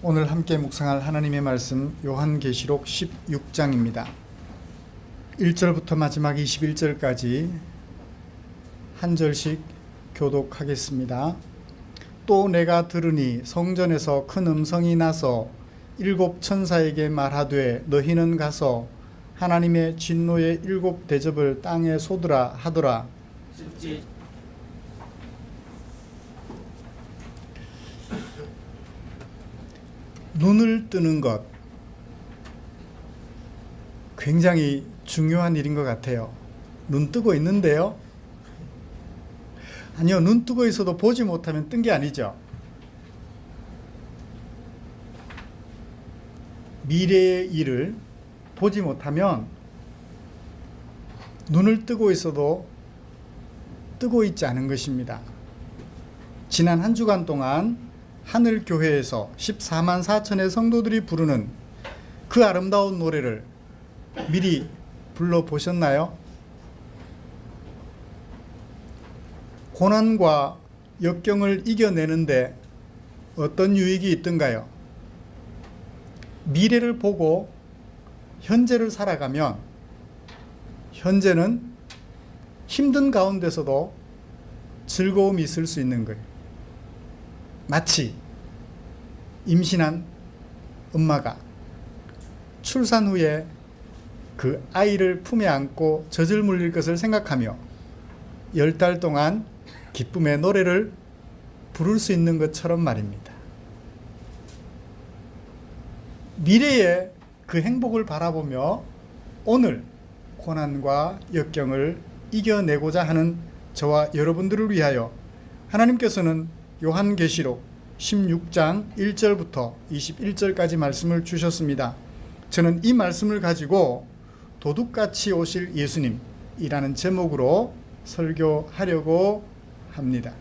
오늘 함께 묵상할 하나님의 말씀 요한계시록 16장입니다. 1절부터 마지막 21절까지 한 절씩 교독하겠습니다. 또 내가 들으니 성전에서 큰 음성이 나서 일곱 천사에게 말하되 너희는 가서 하나님의 진노의 일곱 대접을 땅에 쏟으라 하더라. 눈을 뜨는 것 굉장히 중요한 일인 것 같아요. 눈 뜨고 있는데요. 아니요, 눈 뜨고 있어도 보지 못하면 뜬 게 아니죠. 미래의 일을 보지 못하면 눈을 뜨고 있어도 뜨고 있지 않은 것입니다. 지난 한 주간 동안 하늘교회에서 14만 4천의 성도들이 부르는 그 아름다운 노래를 미리 불러보셨나요? 고난과 역경을 이겨내는데 어떤 유익이 있던가요? 미래를 보고 현재를 살아가면 현재는 힘든 가운데서도 즐거움이 있을 수 있는 거예요. 마치 임신한 엄마가 출산 후에 그 아이를 품에 안고 젖을 물릴 것을 생각하며 10달 동안 기쁨의 노래를 부를 수 있는 것처럼 말입니다. 미래의 그 행복을 바라보며 오늘 고난과 역경을 이겨내고자 하는 저와 여러분들을 위하여 하나님께서는 요한계시록 16장 1절부터 21절까지 말씀을 주셨습니다. 저는 이 말씀을 가지고 도둑같이 오실 예수님이라는 제목으로 설교하려고 합니다.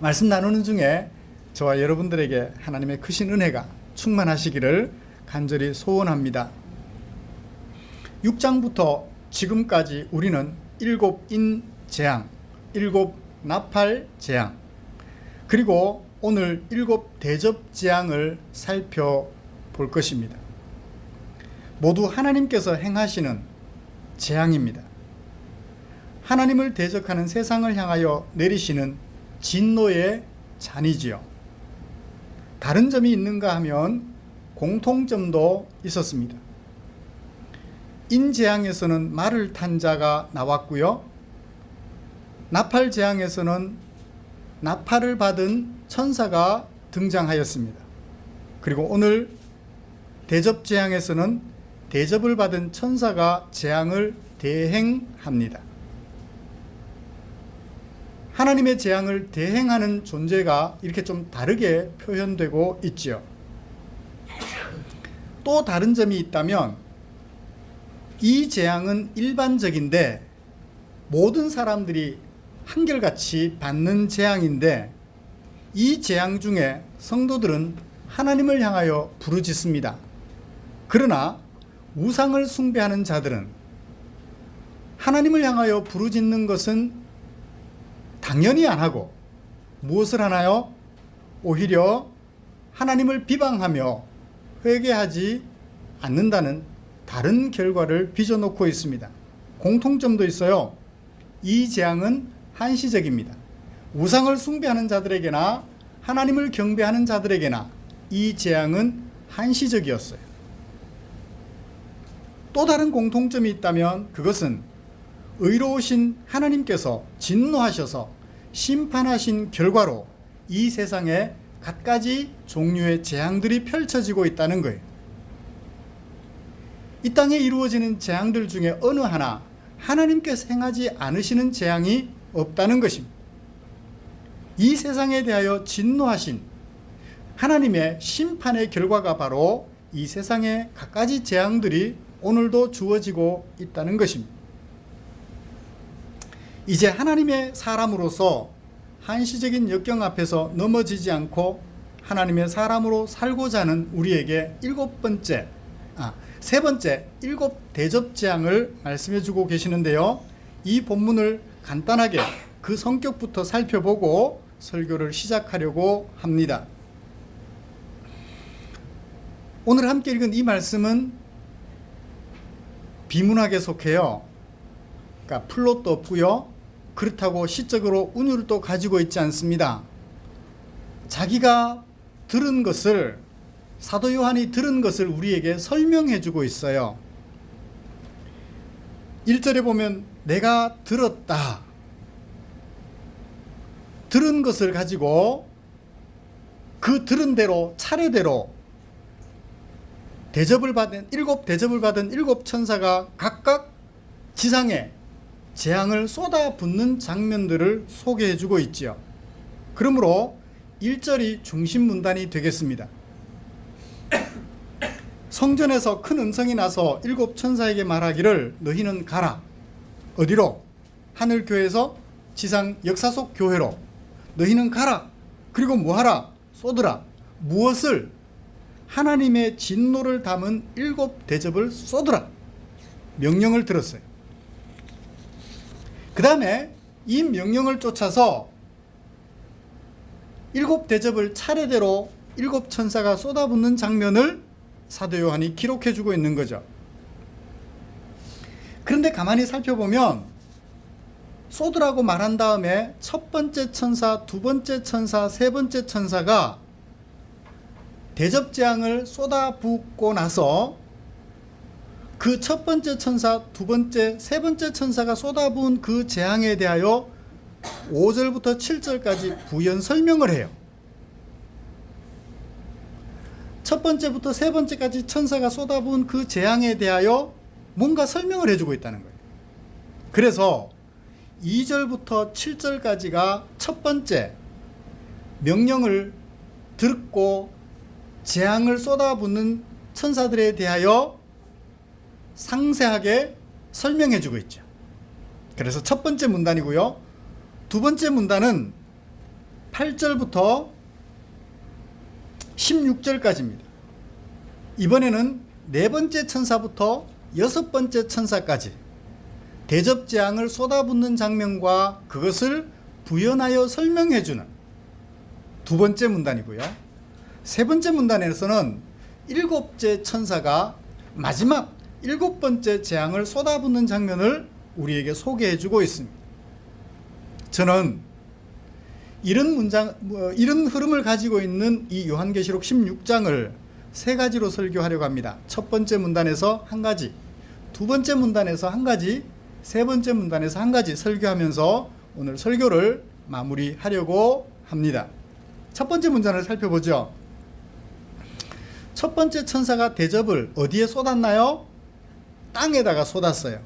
말씀 나누는 중에 저와 여러분들에게 하나님의 크신 은혜가 충만하시기를 간절히 소원합니다. 6장부터 지금까지 우리는 일곱 인재앙, 일곱 나팔재앙, 그리고 오늘 일곱 대접재앙을 살펴볼 것입니다. 모두 하나님께서 행하시는 재앙입니다. 하나님을 대적하는 세상을 향하여 내리시는 진노의 잔이지요. 다른 점이 있는가 하면 공통점도 있었습니다. 인재앙에서는 말을 탄 자가 나왔고요. 나팔재앙에서는 나팔을 받은 천사가 등장하였습니다. 그리고 오늘 대접재앙에서는 대접을 받은 천사가 재앙을 대행합니다. 하나님의 재앙을 대행하는 존재가 이렇게 좀 다르게 표현되고 있지요. 또 다른 점이 있다면 이 재앙은 일반적인데 모든 사람들이 한결같이 받는 재앙인데 이 재앙 중에 성도들은 하나님을 향하여 부르짖습니다. 그러나 우상을 숭배하는 자들은 하나님을 향하여 부르짖는 것은 당연히 안 하고 무엇을 하나요? 오히려 하나님을 비방하며 회개하지 않는다는 다른 결과를 빚어놓고 있습니다. 공통점도 있어요. 이 재앙은 한시적입니다. 우상을 숭배하는 자들에게나 하나님을 경배하는 자들에게나 이 재앙은 한시적이었어요. 또 다른 공통점이 있다면 그것은 의로우신 하나님께서 진노하셔서 심판하신 결과로 이 세상에 갖가지 종류의 재앙들이 펼쳐지고 있다는 거예요. 이 땅에 이루어지는 재앙들 중에 어느 하나 하나님께서 행하지 않으시는 재앙이 없다는 것입니다. 이 세상에 대하여 진노하신 하나님의 심판의 결과가 바로 이 세상의 갖가지 재앙들이 오늘도 주어지고 있다는 것입니다. 이제 하나님의 사람으로서 한시적인 역경 앞에서 넘어지지 않고 하나님의 사람으로 살고자 하는 우리에게 세 번째 일곱 대접재앙을 말씀해 주고 계시는데요. 이 본문을 간단하게 그 성격부터 살펴보고 설교를 시작하려고 합니다. 오늘 함께 읽은 이 말씀은 비문학에 속해요. 그러니까 플롯도 없고요. 그렇다고 시적으로 운율도 가지고 있지 않습니다. 자기가 들은 것을, 사도 요한이 들은 것을 우리에게 설명해 주고 있어요. 1절에 보면 내가 들었다. 들은 것을 가지고 그 들은 대로 차례대로 일곱 대접을 받은 일곱 천사가 각각 지상에 재앙을 쏟아붓는 장면들을 소개해 주고 있지요. 그러므로 1절이 중심 문단이 되겠습니다. 성전에서 큰 음성이 나서 일곱 천사에게 말하기를 너희는 가라. 어디로? 하늘교회에서 지상 역사 속 교회로. 너희는 가라. 그리고 뭐하라? 쏟으라. 무엇을? 하나님의 진노를 담은 일곱 대접을 쏟으라. 명령을 들었어요. 그 다음에 이 명령을 쫓아서 일곱 대접을 차례대로 일곱 천사가 쏟아붓는 장면을 사도 요한이 기록해 주고 있는 거죠. 그런데 가만히 살펴보면 쏟으라고 말한 다음에 첫 번째 천사, 두 번째 천사, 세 번째 천사가 대접 재앙을 쏟아붓고 나서 그 첫 번째 천사, 두 번째, 세 번째 천사가 쏟아부은 그 재앙에 대하여 5절부터 7절까지 부연 설명을 해요. 첫 번째부터 세 번째까지 천사가 쏟아부은 그 재앙에 대하여 뭔가 설명을 해주고 있다는 거예요. 그래서 2절부터 7절까지가 첫 번째 명령을 듣고 재앙을 쏟아붓는 천사들에 대하여 상세하게 설명해 주고 있죠. 그래서 첫 번째 문단이고요. 두 번째 문단은 8절부터 16절까지입니다. 이번에는 네 번째 천사부터 여섯 번째 천사까지 대접 재앙을 쏟아붓는 장면과 그것을 부연하여 설명해 주는 두 번째 문단이고요. 세 번째 문단에서는 일곱째 천사가 마지막 일곱 번째 재앙을 쏟아붓는 장면을 우리에게 소개해 주고 있습니다. 저는 이런 흐름을 가지고 있는 이 요한계시록 16장을 세 가지로 설교하려고 합니다. 첫 번째 문단에서 한 가지, 두 번째 문단에서 한 가지, 세 번째 문단에서 한 가지 설교하면서 오늘 설교를 마무리하려고 합니다. 첫 번째 문단을 살펴보죠. 첫 번째 천사가 대접을 어디에 쏟았나요? 땅에다가 쏟았어요.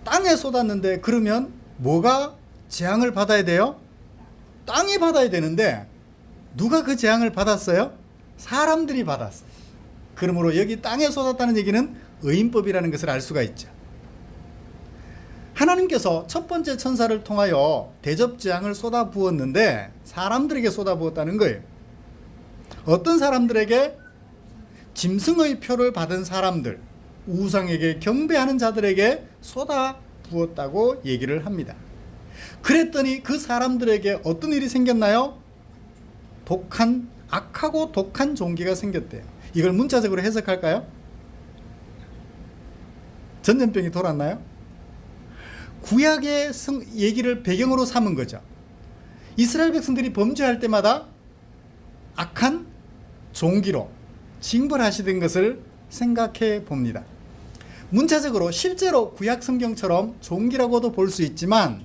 땅에 쏟았는데 그러면 뭐가 재앙을 받아야 돼요? 땅이 받아야 되는데 누가 그 재앙을 받았어요? 사람들이 받았어요. 그러므로 여기 땅에 쏟았다는 얘기는 의인법이라는 것을 알 수가 있죠. 하나님께서 첫 번째 천사를 통하여 대접 재앙을 쏟아부었는데 사람들에게 쏟아부었다는 거예요. 어떤 사람들에게? 짐승의 표를 받은 사람들, 우상에게 경배하는 자들에게 쏟아부었다고 얘기를 합니다. 그랬더니 그 사람들에게 어떤 일이 생겼나요? 악하고 독한 종기가 생겼대요. 이걸 문자적으로 해석할까요? 전염병이 돌았나요? 구약의 얘기를 배경으로 삼은 거죠. 이스라엘 백성들이 범죄할 때마다 악한 종기로 징벌하시던 것을 생각해 봅니다. 문자적으로 실제로 구약 성경처럼 종기라고도 볼 수 있지만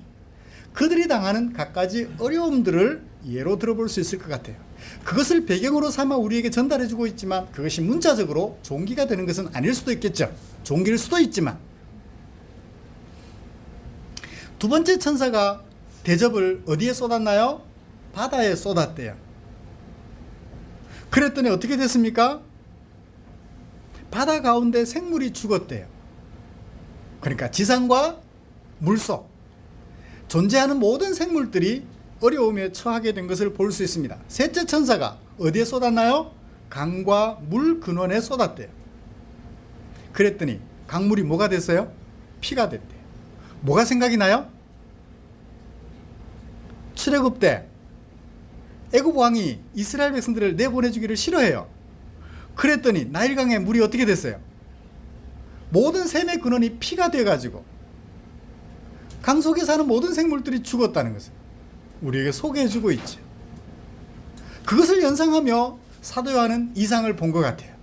그들이 당하는 갖가지 어려움들을 예로 들어볼 수 있을 것 같아요. 그것을 배경으로 삼아 우리에게 전달해 주고 있지만 그것이 문자적으로 종기가 되는 것은 아닐 수도 있겠죠. 종기일 수도 있지만. 두 번째 천사가 대접을 어디에 쏟았나요? 바다에 쏟았대요. 그랬더니 어떻게 됐습니까? 바다 가운데 생물이 죽었대요. 그러니까 지상과 물속 존재하는 모든 생물들이 어려움에 처하게 된 것을 볼 수 있습니다. 셋째 천사가 어디에 쏟았나요? 강과 물 근원에 쏟았대요. 그랬더니 강물이 뭐가 됐어요? 피가 됐대요. 뭐가 생각이 나요? 출애굽 때 애굽 왕이 이스라엘 백성들을 내보내주기를 싫어해요. 그랬더니 나일강의 물이 어떻게 됐어요? 모든 샘의 근원이 피가 돼가지고 강 속에 사는 모든 생물들이 죽었다는 것을 우리에게 소개해주고 있죠. 그것을 연상하며 사도 요한은 이상을 본 것 같아요.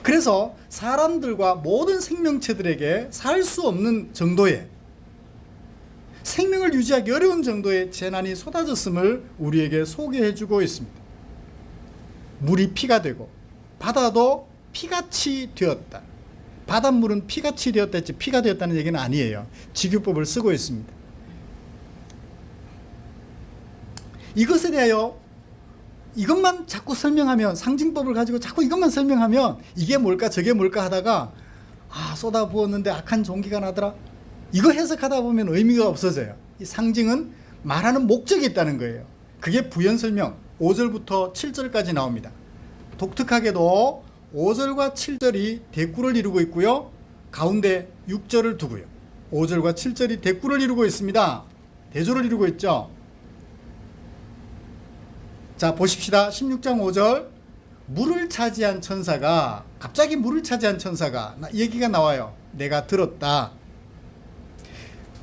그래서 사람들과 모든 생명체들에게 살 수 없는 정도의, 생명을 유지하기 어려운 정도의 재난이 쏟아졌음을 우리에게 소개해주고 있습니다. 물이 피가 되고 바다도 피같이 되었다. 바닷물은 피같이 되었다 했지 피가 되었다는 얘기는 아니에요. 직유법을 쓰고 있습니다. 이것에 대하여 이것만 자꾸 설명하면, 상징법을 가지고 자꾸 이것만 설명하면 이게 뭘까 저게 뭘까 하다가 쏟아부었는데 악한 종기가 나더라, 이거 해석하다 보면 의미가 없어져요. 이 상징은 말하는 목적이 있다는 거예요. 그게 부연 설명 5절부터 7절까지 나옵니다. 독특하게도 5절과 7절이 대꾸를 이루고 있고요, 가운데 6절을 두고요. 5절과 7절이 대꾸를 이루고 있습니다. 대조를 이루고 있죠. 자, 보십시다. 16장 5절, 물을 차지한 천사가, 갑자기 물을 차지한 천사가 얘기가 나와요. 내가 들었다.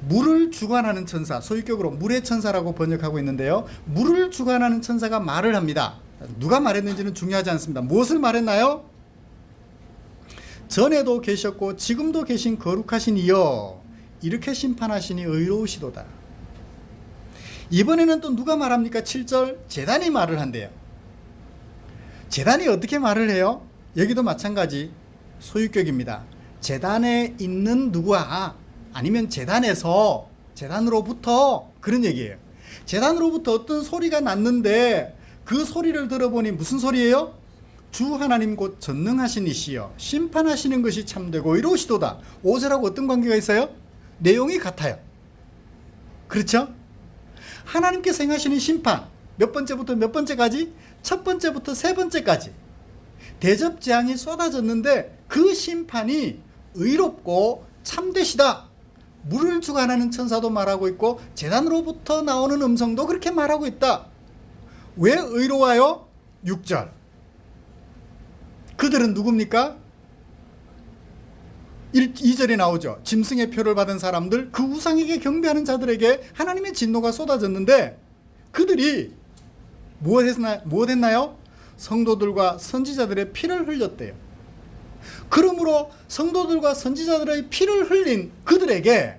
물을 주관하는 천사, 소유격으로 물의 천사라고 번역하고 있는데요, 물을 주관하는 천사가 말을 합니다. 누가 말했는지는 중요하지 않습니다. 무엇을 말했나요? 전에도 계셨고 지금도 계신 거룩하신 이여, 이렇게 심판하시니 의로우시도다. 이번에는 또 누가 말합니까? 7절, 제단이 말을 한대요. 제단이 어떻게 말을 해요? 여기도 마찬가지 소유격입니다. 제단에 있는 누구와, 아니면 제단에서, 제단으로부터, 그런 얘기예요. 제단으로부터 어떤 소리가 났는데 그 소리를 들어보니 무슨 소리예요? 주 하나님 곧 전능하신 이시여 심판하시는 것이 참되고 의로우시도다. 5절하고 어떤 관계가 있어요? 내용이 같아요. 그렇죠? 하나님께서 행하시는 심판, 몇 번째부터 몇 번째까지? 첫 번째부터 세 번째까지 대접재앙이 쏟아졌는데 그 심판이 의롭고 참되시다. 물을 주관하는 천사도 말하고 있고 제단으로부터 나오는 음성도 그렇게 말하고 있다. 왜 의로워요? 6절, 그들은 누굽니까? 2절에 나오죠. 짐승의 표를 받은 사람들, 그 우상에게 경배하는 자들에게 하나님의 진노가 쏟아졌는데 그들이 무엇 했나요? 성도들과 선지자들의 피를 흘렸대요. 그러므로 성도들과 선지자들의 피를 흘린 그들에게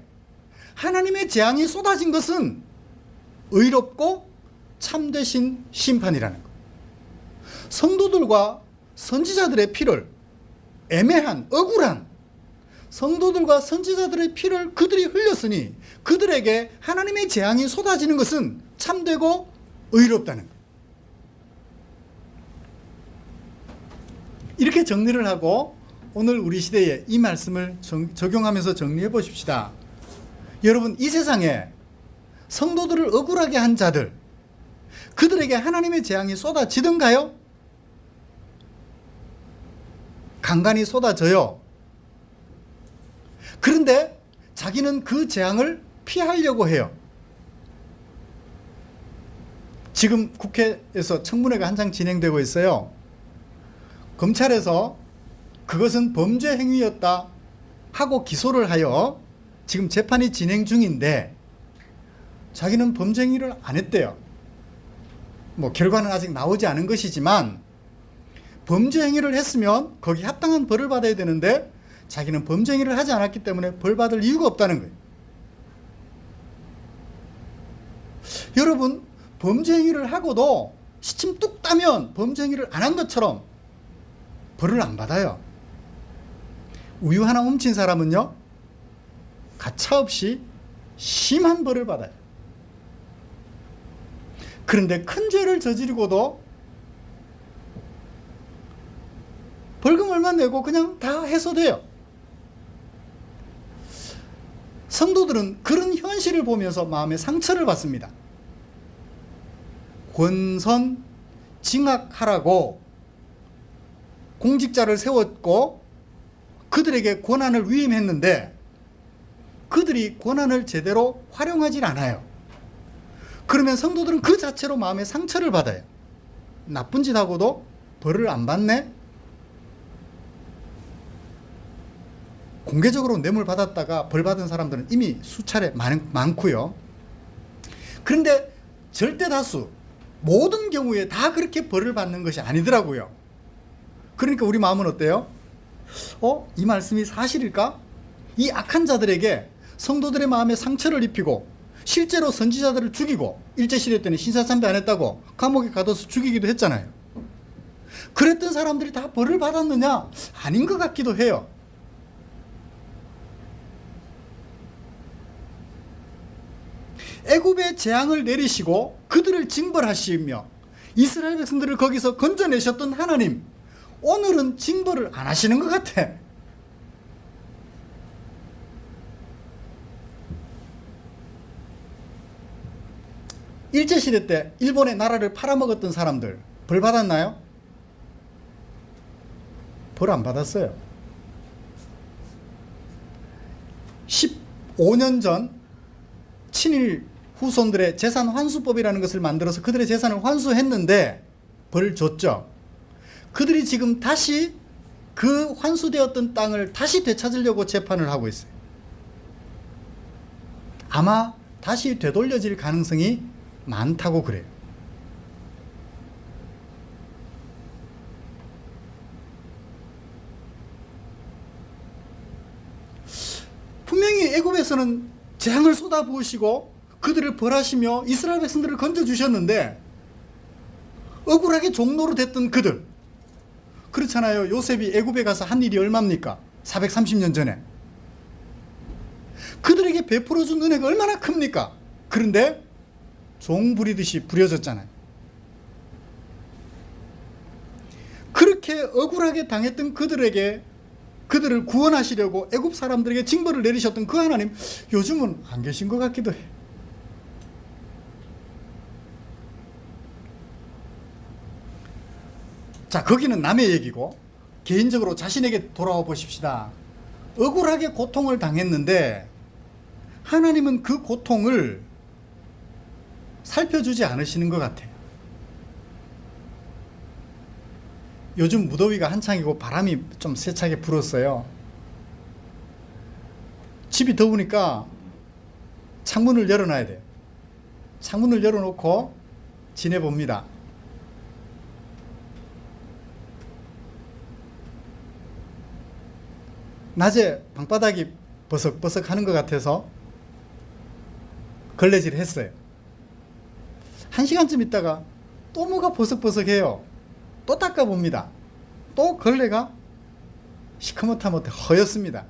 하나님의 재앙이 쏟아진 것은 의롭고 참되신 심판이라는 것. 성도들과 선지자들의 피를, 애매한, 억울한 성도들과 선지자들의 피를 그들이 흘렸으니 그들에게 하나님의 재앙이 쏟아지는 것은 참되고 의롭다는 것. 이렇게 정리를 하고 오늘 우리 시대에 이 말씀을 적용하면서 정리해 보십시다. 여러분, 이 세상에 성도들을 억울하게 한 자들, 그들에게 하나님의 재앙이 쏟아지던가요? 간간히 쏟아져요. 그런데 자기는 그 재앙을 피하려고 해요. 지금 국회에서 청문회가 한창 진행되고 있어요. 검찰에서 그것은 범죄 행위였다 하고 기소를 하여 지금 재판이 진행 중인데 자기는 범죄 행위를 안 했대요. 결과는 아직 나오지 않은 것이지만 범죄 행위를 했으면 거기 합당한 벌을 받아야 되는데 자기는 범죄 행위를 하지 않았기 때문에 벌 받을 이유가 없다는 거예요. 여러분, 범죄 행위를 하고도 시침 뚝 따면 범죄 행위를 안 한 것처럼 벌을 안 받아요. 우유 하나 훔친 사람은요, 가차없이 심한 벌을 받아요. 그런데 큰 죄를 저지르고도 벌금 얼마 내고 그냥 다 해소돼요. 성도들은 그런 현실을 보면서 마음의 상처를 받습니다. 권선 징악하라고 공직자를 세웠고 그들에게 권한을 위임했는데 그들이 권한을 제대로 활용하지 않아요. 그러면 성도들은 그 자체로 마음의 상처를 받아요. 나쁜 짓 하고도 벌을 안 받네? 공개적으로 뇌물 받았다가 벌 받은 사람들은 이미 수차례 많고요. 그런데 절대 다수, 모든 경우에 다 그렇게 벌을 받는 것이 아니더라고요. 그러니까 우리 마음은 어때요? 이 말씀이 사실일까? 이 악한 자들에게 성도들의 마음에 상처를 입히고 실제로 선지자들을 죽이고, 일제시대 때는 신사참배 안 했다고 감옥에 가둬서 죽이기도 했잖아요. 그랬던 사람들이 다 벌을 받았느냐? 아닌 것 같기도 해요. 애굽의 재앙을 내리시고 그들을 징벌하시며 이스라엘 백성들을 거기서 건져내셨던 하나님, 오늘은 징벌을 안 하시는 것 같아. 일제시대 때 일본의 나라를 팔아먹었던 사람들 벌 받았나요? 벌 안 받았어요. 15년 전 친일 후손들의 재산 환수법이라는 것을 만들어서 그들의 재산을 환수했는데 벌 줬죠. 그들이 지금 다시 그 환수되었던 땅을 다시 되찾으려고 재판을 하고 있어요. 아마 다시 되돌려질 가능성이 많다고 그래요. 분명히 애굽에서는 재앙을 쏟아부으시고 그들을 벌하시며 이스라엘 백성들을 건져주셨는데 억울하게 종로로 됐던 그들, 그렇잖아요. 요셉이 애굽에 가서 한 일이 얼마입니까? 430년 전에. 그들에게 베풀어준 은혜가 얼마나 큽니까? 그런데 종 부리듯이 부려졌잖아요. 그렇게 억울하게 당했던 그들에게, 그들을 구원하시려고 애굽 사람들에게 징벌을 내리셨던 그 하나님, 요즘은 안 계신 것 같기도 해. 자, 거기는 남의 얘기고 개인적으로 자신에게 돌아와 보십시다. 억울하게 고통을 당했는데 하나님은 그 고통을 살펴주지 않으시는 것 같아요. 요즘 무더위가 한창이고 바람이 좀 세차게 불었어요. 집이 더우니까 창문을 열어놔야 돼요. 창문을 열어놓고 지내봅니다. 낮에 방바닥이 버석버석 하는 것 같아서 걸레질 했어요. 1시간쯤 있다가 또 뭐가 버석버석해요. 또 닦아봅니다. 또 걸레가 시커멓다못해 허였습니다.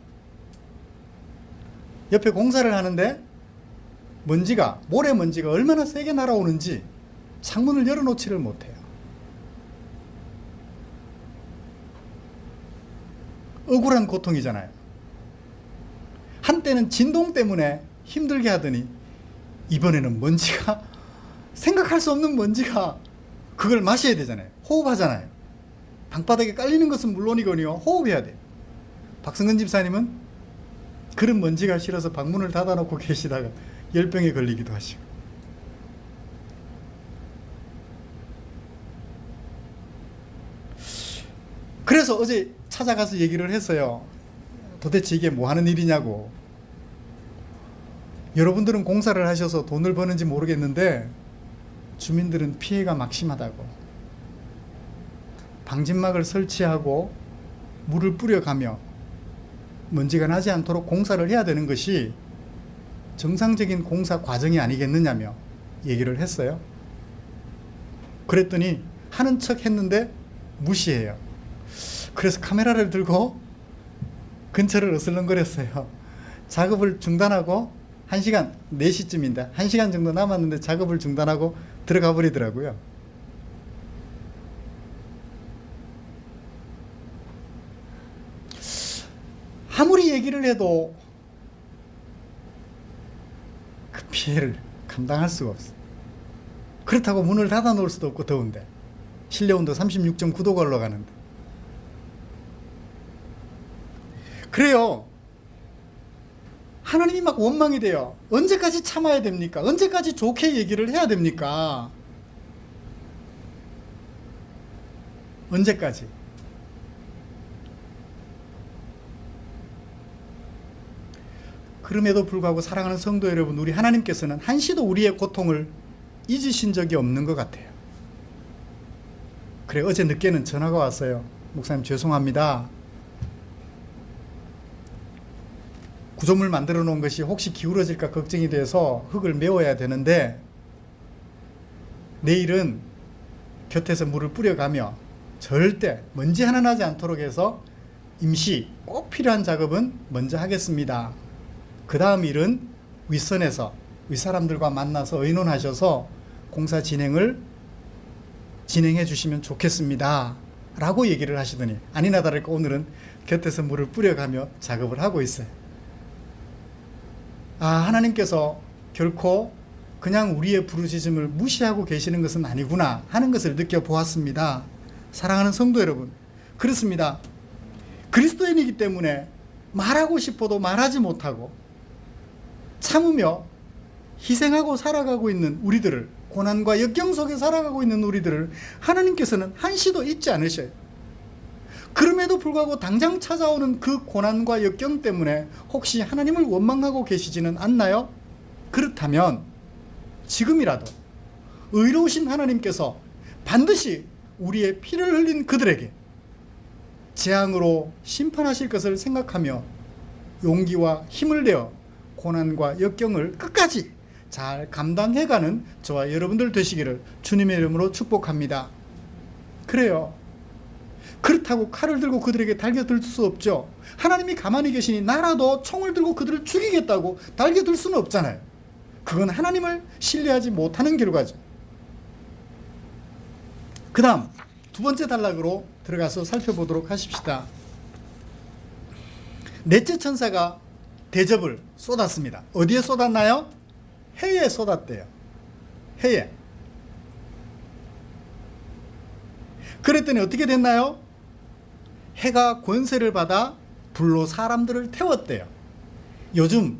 옆에 공사를 하는데 모래먼지가 얼마나 세게 날아오는지 창문을 열어놓지를 못해요. 억울한 고통이잖아요. 한때는 진동 때문에 힘들게 하더니 이번에는 먼지가, 생각할 수 없는 먼지가, 그걸 마셔야 되잖아요. 호흡하잖아요. 방바닥에 깔리는 것은 물론이거니요, 호흡해야 돼요. 박성근 집사님은 그런 먼지가 싫어서 방문을 닫아놓고 계시다가 열병에 걸리기도 하시고. 그래서 어제 찾아가서 얘기를 했어요. 도대체 이게 뭐 하는 일이냐고. 여러분들은 공사를 하셔서 돈을 버는지 모르겠는데 주민들은 피해가 막심하다고. 방진막을 설치하고 물을 뿌려가며 먼지가 나지 않도록 공사를 해야 되는 것이 정상적인 공사 과정이 아니겠느냐며 얘기를 했어요. 그랬더니 하는 척 했는데 무시해요. 그래서 카메라를 들고 근처를 어슬렁거렸어요. 작업을 중단하고 1시간, 4시쯤인데 1시간 정도 남았는데 작업을 중단하고 들어가 버리더라고요. 아무리 얘기를 해도 그 피해를 감당할 수가 없어. 그렇다고 문을 닫아 놓을 수도 없고 더운데 실내 온도 36.9도가 올라가는데. 그래요. 하나님이 막 원망이 돼요. 언제까지 참아야 됩니까? 언제까지 좋게 얘기를 해야 됩니까? 언제까지? 그럼에도 불구하고 사랑하는 성도 여러분, 우리 하나님께서는 한시도 우리의 고통을 잊으신 적이 없는 것 같아요. 그래, 어제 늦게는 전화가 왔어요. 목사님 죄송합니다. 구조물 만들어 놓은 것이 혹시 기울어질까 걱정이 돼서 흙을 메워야 되는데 내일은 곁에서 물을 뿌려가며 절대 먼지 하나 나지 않도록 해서 임시 꼭 필요한 작업은 먼저 하겠습니다. 그 다음 일은 윗선에서 윗사람들과 만나서 의논하셔서 공사 진행을 진행해 주시면 좋겠습니다 라고 얘기를 하시더니 아니나 다를까 오늘은 곁에서 물을 뿌려가며 작업을 하고 있어요. 하나님께서 결코 그냥 우리의 부르짖음을 무시하고 계시는 것은 아니구나 하는 것을 느껴보았습니다. 사랑하는 성도 여러분, 그렇습니다. 그리스도인이기 때문에 말하고 싶어도 말하지 못하고 참으며 희생하고 살아가고 있는 우리들을, 고난과 역경 속에 살아가고 있는 우리들을 하나님께서는 한시도 잊지 않으셔요. 그럼에도 불구하고 당장 찾아오는 그 고난과 역경 때문에 혹시 하나님을 원망하고 계시지는 않나요? 그렇다면 지금이라도 의로우신 하나님께서 반드시 우리의 피를 흘린 그들에게 재앙으로 심판하실 것을 생각하며 용기와 힘을 내어 고난과 역경을 끝까지 잘 감당해가는 저와 여러분들 되시기를 주님의 이름으로 축복합니다. 그래요. 그렇다고 칼을 들고 그들에게 달겨들 수 없죠. 하나님이 가만히 계시니 나라도 총을 들고 그들을 죽이겠다고 달겨들 수는 없잖아요. 그건 하나님을 신뢰하지 못하는 결과죠. 그 다음 두 번째 단락으로 들어가서 살펴보도록 하십시다. 넷째 천사가 대접을 쏟았습니다. 어디에 쏟았나요? 해에 쏟았대요. 해에. 그랬더니 어떻게 됐나요? 해가 권세를 받아 불로 사람들을 태웠대요. 요즘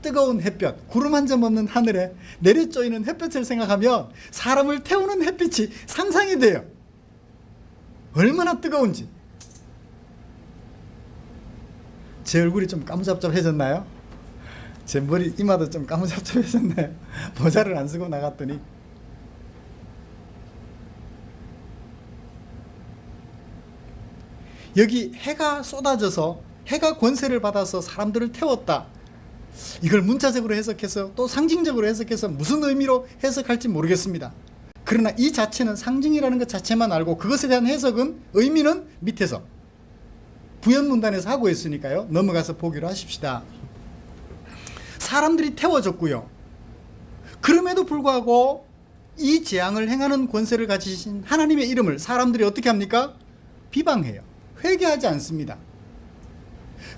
뜨거운 햇볕, 구름 한 점 없는 하늘에 내려쪼이는 햇볕을 생각하면 사람을 태우는 햇빛이 상상이 돼요. 얼마나 뜨거운지. 제 얼굴이 좀 까무잡잡해졌나요? 제 머리 이마도 좀 까무잡잡해졌나요? 모자를 안 쓰고 나갔더니. 여기 해가 쏟아져서 해가 권세를 받아서 사람들을 태웠다. 이걸 문자적으로 해석해서 또 상징적으로 해석해서 무슨 의미로 해석할지 모르겠습니다. 그러나 이 자체는 상징이라는 것 자체만 알고 그것에 대한 해석은, 의미는 밑에서 부연문단에서 하고 있으니까요. 넘어가서 보기로 하십시다. 사람들이 태워졌고요. 그럼에도 불구하고 이 재앙을 행하는 권세를 가지신 하나님의 이름을 사람들이 어떻게 합니까? 비방해요. 회개하지 않습니다.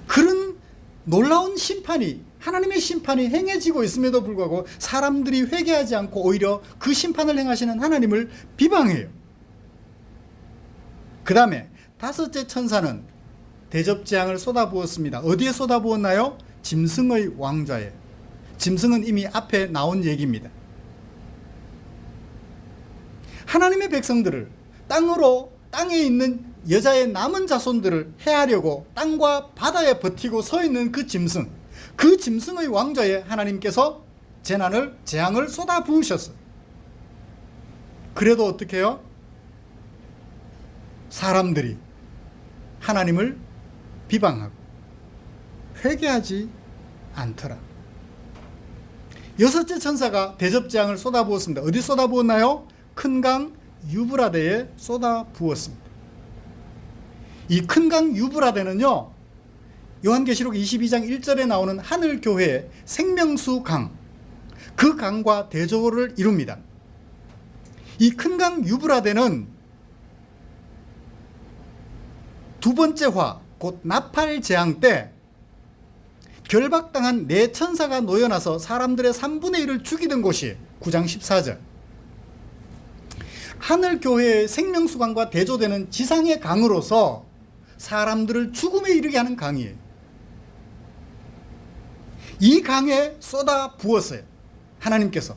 그런 놀라운 심판이, 하나님의 심판이 행해지고 있음에도 불구하고 사람들이 회개하지 않고 오히려 그 심판을 행하시는 하나님을 비방해요. 그 다음에 다섯째 천사는 대접재앙을 쏟아부었습니다. 어디에 쏟아부었나요? 짐승의 왕좌에. 짐승은 이미 앞에 나온 얘기입니다. 하나님의 백성들을, 땅에 있는 여자의 남은 자손들을 해하려고 땅과 바다에 버티고 서 있는 그 짐승, 그 짐승의 왕좌에 하나님께서 재앙을 쏟아 부으셨어요. 그래도 어떻게 해요? 사람들이 하나님을 비방하고 회개하지 않더라. 여섯째 천사가 대접재앙을 쏟아 부었습니다. 어디 쏟아 부었나요? 큰 강 유브라데에 쏟아 부었습니다. 이 큰 강 유브라데는요, 요한계시록 22장 1절에 나오는 하늘교회의 생명수 강, 그 강과 대조를 이룹니다. 이 큰 강 유브라데는 두 번째 화, 곧 나팔 재앙 때 결박당한 네 천사가 놓여나서 사람들의 3분의 1을 죽이던 곳이 9장 14절. 하늘교회의 생명수강과 대조되는 지상의 강으로서 사람들을 죽음에 이르게 하는 강이에요. 이 강에 쏟아 부었어요. 하나님께서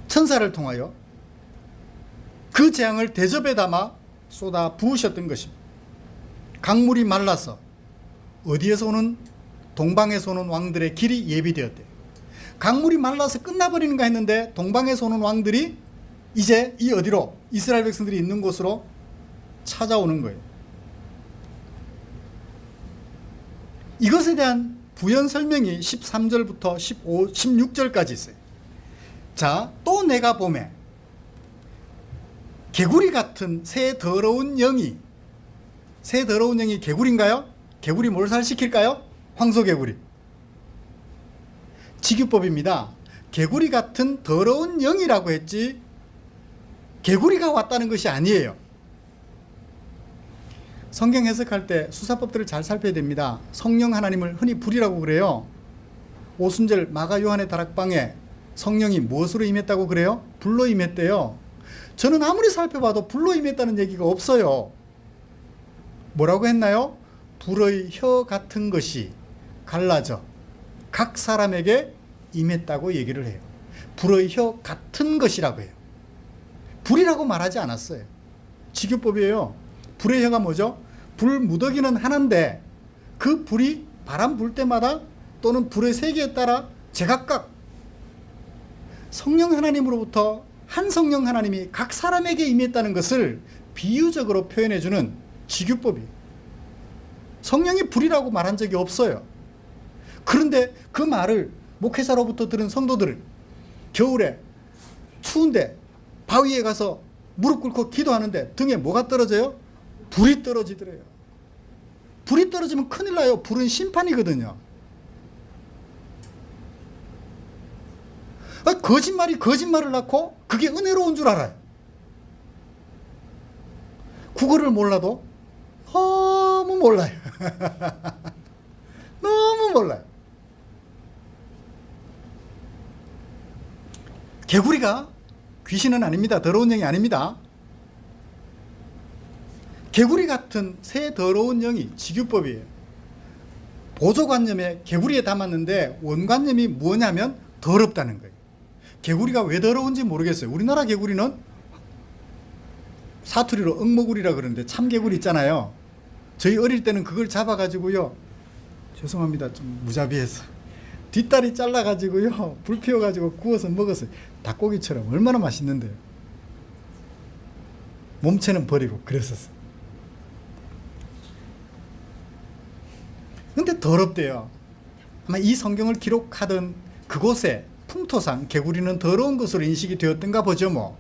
천사를 통하여 그 재앙을 대접에 담아 쏟아 부으셨던 것입니다. 강물이 말라서 어디에서 오는, 동방에서 오는 왕들의 길이 예비되었대요. 강물이 말라서 끝나버리는가 했는데 동방에서 오는 왕들이 이제 이 어디로, 이스라엘 백성들이 있는 곳으로 찾아오는 거예요. 이것에 대한 부연 설명이 13절부터 16절까지 있어요. 자, 또 내가 보매 개구리 같은 새 더러운 영이, 새 더러운 영이 개구리인가요? 개구리 뭘 살시킬까요? 황소개구리. 직유법입니다. 개구리 같은 더러운 영이라고 했지 개구리가 왔다는 것이 아니에요. 성경 해석할 때 수사법들을 잘 살펴야 됩니다. 성령 하나님을 흔히 불이라고 그래요. 오순절 마가 요한의 다락방에 성령이 무엇으로 임했다고 그래요? 불로 임했대요. 저는 아무리 살펴봐도 불로 임했다는 얘기가 없어요. 뭐라고 했나요? 불의 혀 같은 것이 갈라져 각 사람에게 임했다고 얘기를 해요. 불의 혀 같은 것이라고 해요. 불이라고 말하지 않았어요. 직유법이에요. 불의 혀가 뭐죠? 불 무더기는 하나인데 그 불이 바람 불 때마다 또는 불의 세기에 따라 제각각 성령 하나님으로부터 한 성령 하나님이 각 사람에게 임했다는 것을 비유적으로 표현해주는 직유법이에요. 성령이 불이라고 말한 적이 없어요. 그런데 그 말을 목회자로부터 들은 성도들은 겨울에 추운데 바위에 가서 무릎 꿇고 기도하는데 등에 뭐가 떨어져요? 불이 떨어지더래요. 불이 떨어지면 큰일 나요. 불은 심판이거든요. 거짓말이 거짓말을 낳고 그게 은혜로운 줄 알아요. 국어를 몰라도 너무 몰라요. 너무 몰라요. 개구리가 귀신은 아닙니다. 더러운 영이 아닙니다. 개구리 같은 새 더러운 영이 직유법이에요. 보조관념에 개구리에 담았는데 원관념이 뭐냐면 더럽다는 거예요. 개구리가 왜 더러운지 모르겠어요. 우리나라 개구리는 사투리로 응모구리라 그러는데 참개구리 있잖아요. 저희 어릴 때는 그걸 잡아가지고요. 죄송합니다. 좀 무자비해서. 뒷다리 잘라가지고요. 불 피워가지고 구워서 먹었어요. 닭고기처럼 얼마나 맛있는데요. 몸체는 버리고 그랬었어요. 근데 더럽대요. 아마 이 성경을 기록하던 그곳에 풍토상 개구리는 더러운 것으로 인식이 되었던가 보죠. 뭐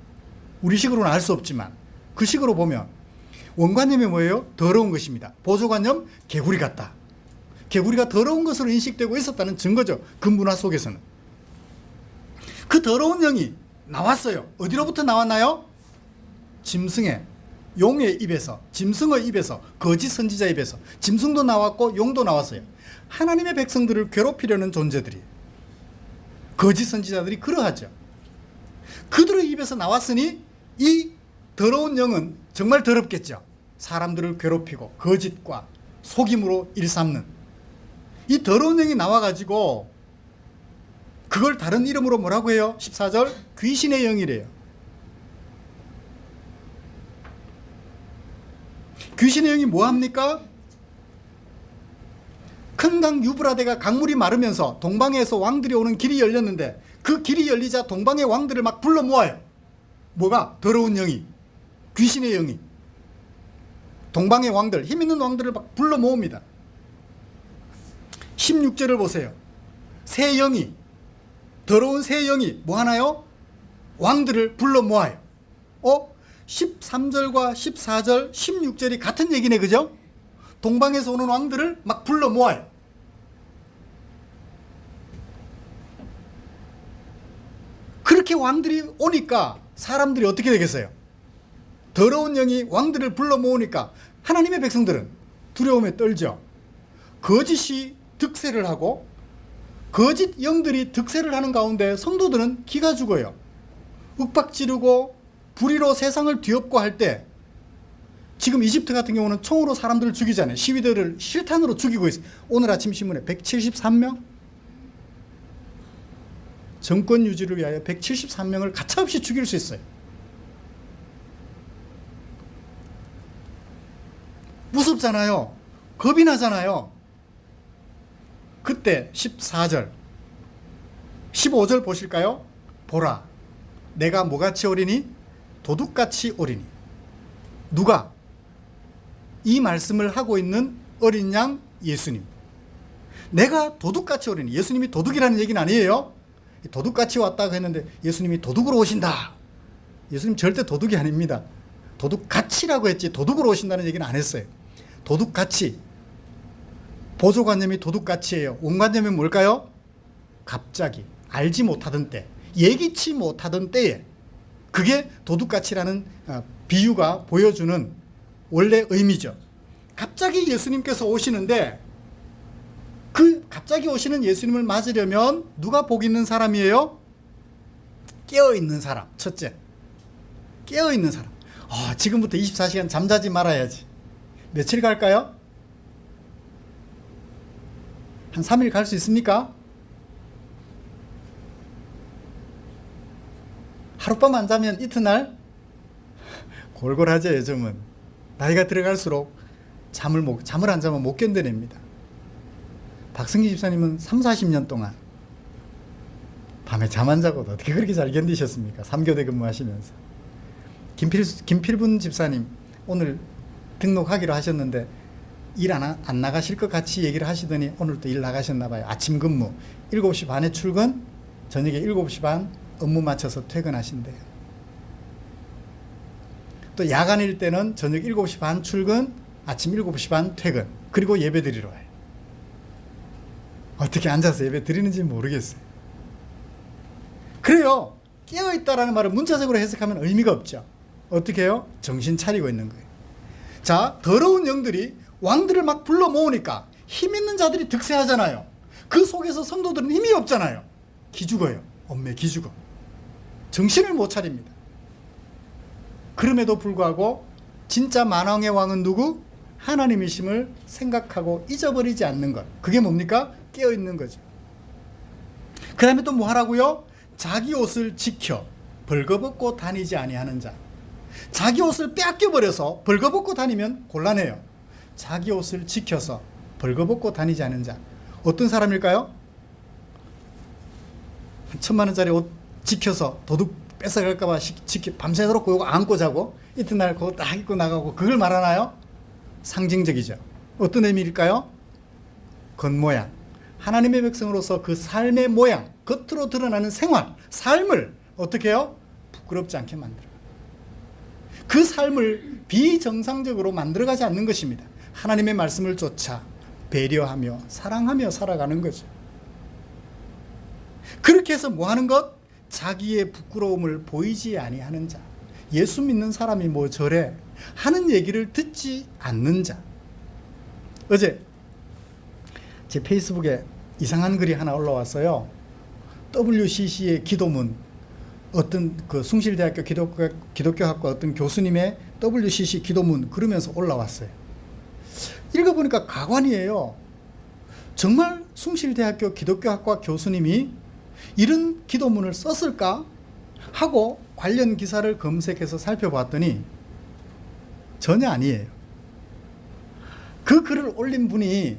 우리 식으로는 알 수 없지만 그 식으로 보면 원관념이 뭐예요? 더러운 것입니다. 보조관념 개구리 같다. 개구리가 더러운 것으로 인식되고 있었다는 증거죠. 그 문화 속에서는. 그 더러운 영이 나왔어요. 어디로부터 나왔나요? 짐승의, 용의 입에서, 짐승의 입에서, 거짓 선지자 입에서. 짐승도 나왔고 용도 나왔어요. 하나님의 백성들을 괴롭히려는 존재들이, 거짓 선지자들이 그러하죠. 그들의 입에서 나왔으니 이 더러운 영은 정말 더럽겠죠. 사람들을 괴롭히고 거짓과 속임으로 일삼는 이 더러운 영이 나와가지고 그걸 다른 이름으로 뭐라고 해요? 14절 귀신의 영이래요. 귀신의 영이 뭐합니까? 큰 강 유브라데가 강물이 마르면서 동방에서 왕들이 오는 길이 열렸는데 그 길이 열리자 동방의 왕들을 막 불러 모아요. 뭐가? 더러운 영이, 귀신의 영이 동방의 왕들, 힘 있는 왕들을 막 불러 모읍니다. 16절을 보세요. 새 영이, 더러운 새 영이 뭐 하나요? 왕들을 불러 모아요. 13절과 14절, 16절이 같은 얘기네, 그죠? 동방에서 오는 왕들을 막 불러 모아요. 그렇게 왕들이 오니까 사람들이 어떻게 되겠어요? 더러운 영이 왕들을 불러 모으니까 하나님의 백성들은 두려움에 떨죠. 거짓이 득세를 하고 거짓 영들이 득세를 하는 가운데 성도들은 기가 죽어요. 윽박지르고 불의로 세상을 뒤엎고 할 때 지금 이집트 같은 경우는 총으로 사람들을 죽이잖아요. 시위대를 실탄으로 죽이고 있어요. 오늘 아침 신문에 173명? 정권 유지를 위하여 173명을 가차없이 죽일 수 있어요. 무섭잖아요. 겁이 나잖아요. 그때 14절 15절 보실까요? 보라, 내가 뭐같이 오리니? 도둑같이 오리니. 누가? 이 말씀을 하고 있는 어린 양 예수님. 내가 도둑같이 오리니. 예수님이 도둑이라는 얘기는 아니에요. 도둑같이 왔다고 했는데 예수님이 도둑으로 오신다. 예수님 절대 도둑이 아닙니다. 도둑같이라고 했지 도둑으로 오신다는 얘기는 안 했어요. 도둑같이. 보조관념이 도둑같이예요. 원관념이 뭘까요? 갑자기 알지 못하던 때, 예기치 못하던 때에. 그게 도둑같이라는 비유가 보여주는 원래 의미죠. 갑자기 예수님께서 오시는데 그 갑자기 오시는 예수님을 맞으려면 누가 복 있는 사람이에요? 깨어있는 사람. 첫째, 깨어있는 사람. 지금부터 24시간 잠자지 말아야지. 며칠 갈까요? 한 3일 갈 수 있습니까? 하룻밤 안 자면 이튿날 골골하죠. 요즘은 나이가 들어갈수록 잠을 안 자면 못 견뎌냅니다. 박승기 집사님은 30-40년 동안 밤에 잠 안 자고도 어떻게 그렇게 잘 견디셨습니까? 3교대 근무하시면서. 김필분 집사님 오늘 등록하기로 하셨는데 일 안 나가실 것 같이 얘기를 하시더니 오늘 또 일 나가셨나 봐요. 아침 근무 7시 반에 출근, 저녁에 7시 반 업무 마쳐서 퇴근하신대요. 또 야간일 때는 저녁 7시 반 출근, 아침 7시 반 퇴근, 그리고 예배 드리러 와요. 어떻게 앉아서 예배 드리는지 모르겠어요. 그래요. 깨어있다라는 말을 문자적으로 해석하면 의미가 없죠. 어떻게 해요? 정신 차리고 있는 거예요. 자, 더러운 영들이 왕들을 막 불러 모으니까 힘 있는 자들이 득세하잖아요. 그 속에서 성도들은 힘이 없잖아요. 기죽어요. 엄매 기죽어. 정신을 못 차립니다. 그럼에도 불구하고 진짜 만왕의 왕은 누구? 하나님이심을 생각하고 잊어버리지 않는 것. 그게 뭡니까? 깨어있는 거죠. 그 다음에 또 뭐 하라고요? 자기 옷을 지켜 벌거벗고 다니지 아니하는 자. 자기 옷을 빼앗겨버려서 벌거벗고 다니면 곤란해요. 자기 옷을 지켜서 벌거벗고 다니지 않은 자. 어떤 사람일까요? 1,000만 원짜리 옷 지켜서 도둑 뺏어갈까봐 밤새도록 그거 안고 자고 이튿날 그거 딱 입고 나가고, 그걸 말하나요? 상징적이죠. 어떤 의미일까요? 겉모양. 하나님의 백성으로서 그 삶의 모양, 겉으로 드러나는 생활, 삶을 어떻게 해요? 부끄럽지 않게 만들어. 그 삶을 비정상적으로 만들어가지 않는 것입니다. 하나님의 말씀을 쫓아 배려하며 사랑하며 살아가는 거죠. 그렇게 해서 뭐 하는 것? 자기의 부끄러움을 보이지 아니하는 자. 예수 믿는 사람이 뭐 저래 하는 얘기를 듣지 않는 자. 어제 제 페이스북에 이상한 글이 하나 올라왔어요. WCC의 기도문, 어떤 그 숭실대학교 기독교학과 어떤 교수님의 WCC 기도문 그러면서 올라왔어요. 읽어보니까 가관이에요. 정말 숭실대학교 기독교학과 교수님이 이런 기도문을 썼을까 하고 관련 기사를 검색해서 살펴봤더니 전혀 아니에요. 그 글을 올린 분이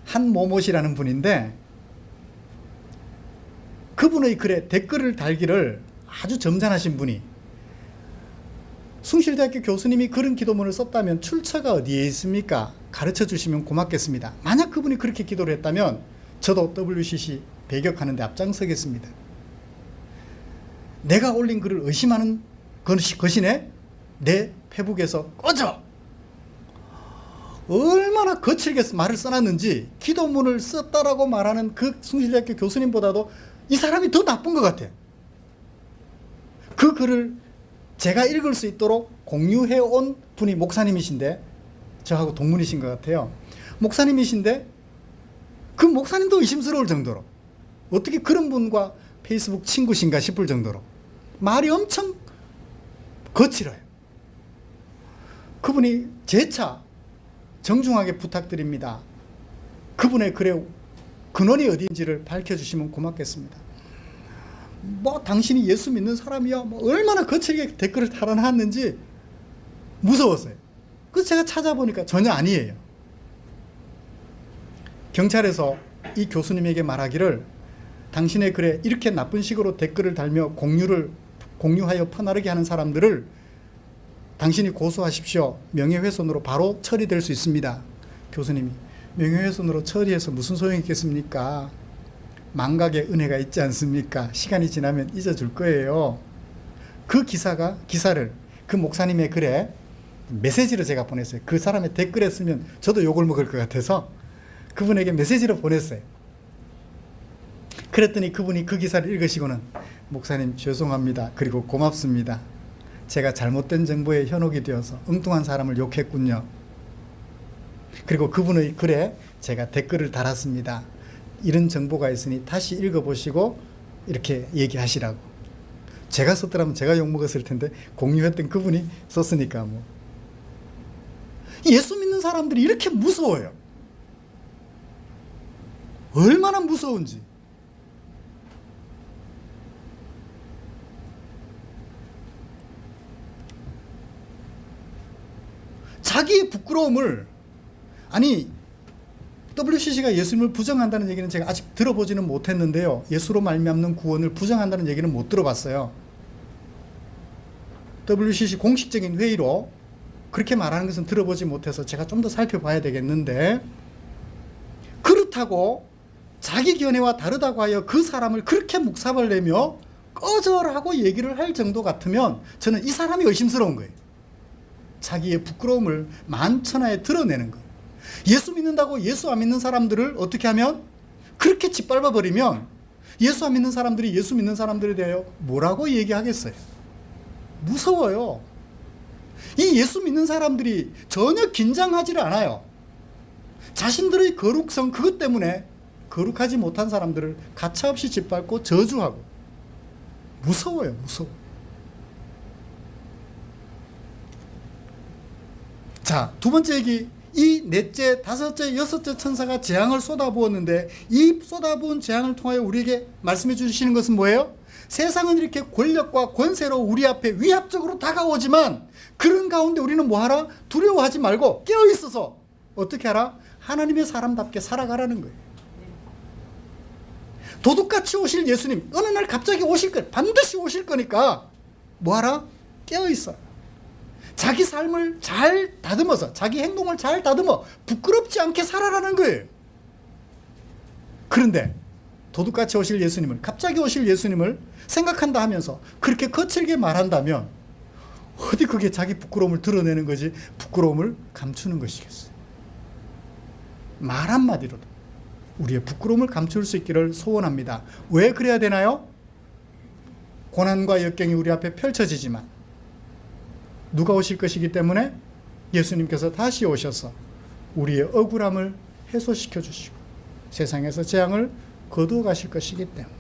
한모못이라는 분인데, 그분의 글에 댓글을 달기를 아주 점잖으신 분이, 숭실대학교 교수님이 그런 기도문을 썼다면 출처가 어디에 있습니까? 가르쳐 주시면 고맙겠습니다. 만약 그분이 그렇게 기도를 했다면 저도 WCC 배격하는 데 앞장서겠습니다. 내가 올린 글을 의심하는 것이네? 내 페북에서 꺼져! 얼마나 거칠게 말을 써놨는지, 기도문을 썼다라고 말하는 그 숭실대학교 교수님보다도 이 사람이 더 나쁜 것 같아요. 그 글을 제가 읽을 수 있도록 공유해온 분이 목사님이신데, 저하고 동문이신 것 같아요. 목사님이신데 그 목사님도 의심스러울 정도로, 어떻게 그런 분과 페이스북 친구신가 싶을 정도로 말이 엄청 거칠어요. 그분이 재차 정중하게 부탁드립니다. 그분의 글의 근원이 어디인지를 밝혀주시면 고맙겠습니다. 뭐 당신이 예수 믿는 사람이야, 뭐 얼마나 거칠게 댓글을 달아놨는지 무서웠어요. 그래서 제가 찾아보니까 전혀 아니에요. 경찰에서 이 교수님에게 말하기를 당신의 글에 이렇게 나쁜 식으로 댓글을 달며 공유하여 퍼나르게 하는 사람들을 당신이 고소하십시오. 명예훼손으로 바로 처리될 수 있습니다. 교수님이 명예훼손으로 처리해서 무슨 소용이 있겠습니까? 망각의 은혜가 있지 않습니까? 시간이 지나면 잊어줄 거예요. 그 기사를 그 목사님의 글에 메시지로 제가 보냈어요. 그 사람의 댓글에 쓰면 저도 욕을 먹을 것 같아서 그분에게 메시지로 보냈어요. 그랬더니 그분이 그 기사를 읽으시고는 목사님 죄송합니다. 그리고 고맙습니다. 제가 잘못된 정보에 현혹이 되어서 엉뚱한 사람을 욕했군요. 그리고 그분의 글에 제가 댓글을 달았습니다. 이런 정보가 있으니 다시 읽어보시고 이렇게 얘기하시라고. 제가 썼더라면 제가 욕먹었을 텐데 공유했던 그분이 썼으니까 뭐. 예수 믿는 사람들이 이렇게 무서워요. 얼마나 무서운지. 자기의 부끄러움을, 아니 WCC가 예수님을 부정한다는 얘기는 제가 아직 들어보지는 못했는데요. 예수로 말미암는 구원을 부정한다는 얘기는 못 들어봤어요. WCC 공식적인 회의로 그렇게 말하는 것은 들어보지 못해서 제가 좀 더 살펴봐야 되겠는데, 그렇다고 자기 견해와 다르다고 하여 그 사람을 그렇게 묵삽을 내며 꺼져라고 얘기를 할 정도 같으면 저는 이 사람이 의심스러운 거예요. 자기의 부끄러움을 만천하에 드러내는 거예요. 예수 믿는다고 예수 안 믿는 사람들을 어떻게 하면, 그렇게 짓밟아 버리면 예수 안 믿는 사람들이 예수 믿는 사람들에 대하여 뭐라고 얘기하겠어요? 무서워요. 이 예수 믿는 사람들이 전혀 긴장하지를 않아요. 자신들의 거룩성, 그것 때문에 거룩하지 못한 사람들을 가차없이 짓밟고 저주하고. 무서워요, 무서워. 자, 두 번째 얘기. 이 넷째, 다섯째, 여섯째 천사가 재앙을 쏟아부었는데, 이 쏟아부은 재앙을 통하여 우리에게 말씀해 주시는 것은 뭐예요? 세상은 이렇게 권력과 권세로 우리 앞에 위압적으로 다가오지만 그런 가운데 우리는 뭐하라? 두려워하지 말고 깨어있어서 어떻게 하라? 하나님의 사람답게 살아가라는 거예요. 도둑같이 오실 예수님, 어느 날 갑자기 오실 거예요. 반드시 오실 거니까 뭐하라? 깨어있어. 자기 삶을 잘 다듬어서, 자기 행동을 잘 다듬어 부끄럽지 않게 살아라는 거예요. 그런데 도둑같이 오실 예수님을, 갑자기 오실 예수님을 생각한다 하면서 그렇게 거칠게 말한다면 어디 그게 자기 부끄러움을 드러내는 거지 부끄러움을 감추는 것이겠어요. 말 한마디로도 우리의 부끄러움을 감출 수 있기를 소원합니다. 왜 그래야 되나요? 고난과 역경이 우리 앞에 펼쳐지지만 누가 오실 것이기 때문에 예수님께서 다시 오셔서 우리의 억울함을 해소시켜 주시고 세상에서 재앙을 거두어 가실 것이기 때문에.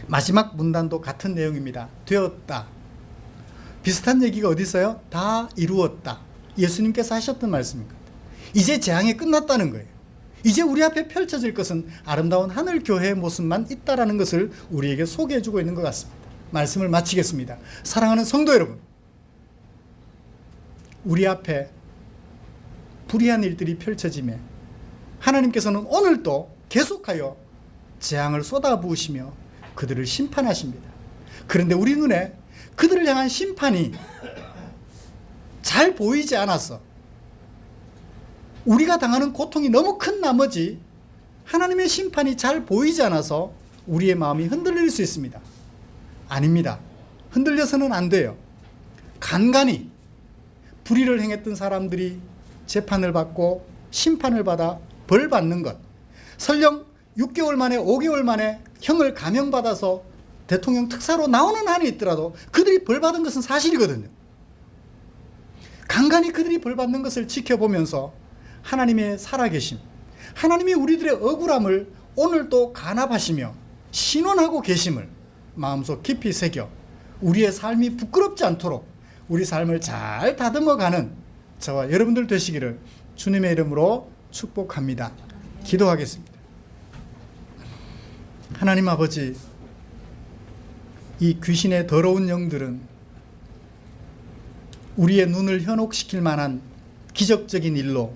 마지막 문단도 같은 내용입니다. 되었다. 비슷한 얘기가 어디 있어요? 다 이루었다. 예수님께서 하셨던 말씀입니다. 이제 재앙이 끝났다는 거예요. 이제 우리 앞에 펼쳐질 것은 아름다운 하늘 교회의 모습만 있다라는 것을 우리에게 소개해 주고 있는 것 같습니다. 말씀을 마치겠습니다. 사랑하는 성도 여러분, 우리 앞에 불의한 일들이 펼쳐지며 하나님께서는 오늘도 계속하여 재앙을 쏟아부으시며 그들을 심판하십니다. 그런데 우리 눈에 그들을 향한 심판이 잘 보이지 않아서 우리가 당하는 고통이 너무 큰 나머지 하나님의 심판이 잘 보이지 않아서 우리의 마음이 흔들릴 수 있습니다. 아닙니다. 흔들려서는 안 돼요. 간간히 불의를 행했던 사람들이 재판을 받고 심판을 받아 벌 받는 것, 설령 6개월 만에 5개월 만에 형을 감형받아서 대통령 특사로 나오는 한이 있더라도 그들이 벌 받은 것은 사실이거든요. 간간히 그들이 벌 받는 것을 지켜보면서 하나님의 살아계심, 하나님이 우리들의 억울함을 오늘도 간합하시며 신원하고 계심을 마음속 깊이 새겨 우리의 삶이 부끄럽지 않도록 우리 삶을 잘 다듬어가는 저와 여러분들 되시기를 주님의 이름으로 축복합니다. 기도하겠습니다. 하나님 아버지, 이 귀신의 더러운 영들은 우리의 눈을 현혹시킬 만한 기적적인 일로,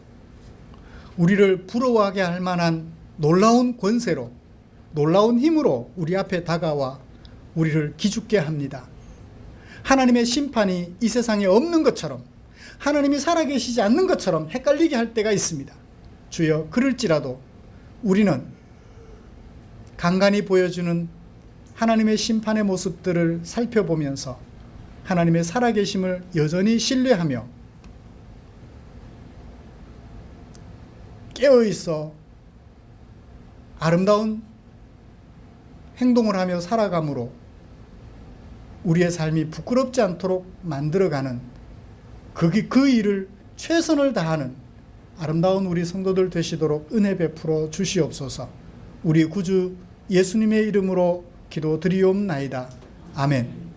우리를 부러워하게 할 만한 놀라운 권세로, 놀라운 힘으로 우리 앞에 다가와 우리를 기죽게 합니다. 하나님의 심판이 이 세상에 없는 것처럼, 하나님이 살아계시지 않는 것처럼 헷갈리게 할 때가 있습니다. 주여, 그럴지라도 우리는 간간히 보여주는 하나님의 심판의 모습들을 살펴보면서 하나님의 살아계심을 여전히 신뢰하며 깨어있어 아름다운 행동을 하며 살아감으로 우리의 삶이 부끄럽지 않도록 만들어가는 그 일을 최선을 다하는 아름다운 우리 성도들 되시도록 은혜 베풀어 주시옵소서. 우리 구주 예수님의 이름으로 기도드리옵나이다. 아멘.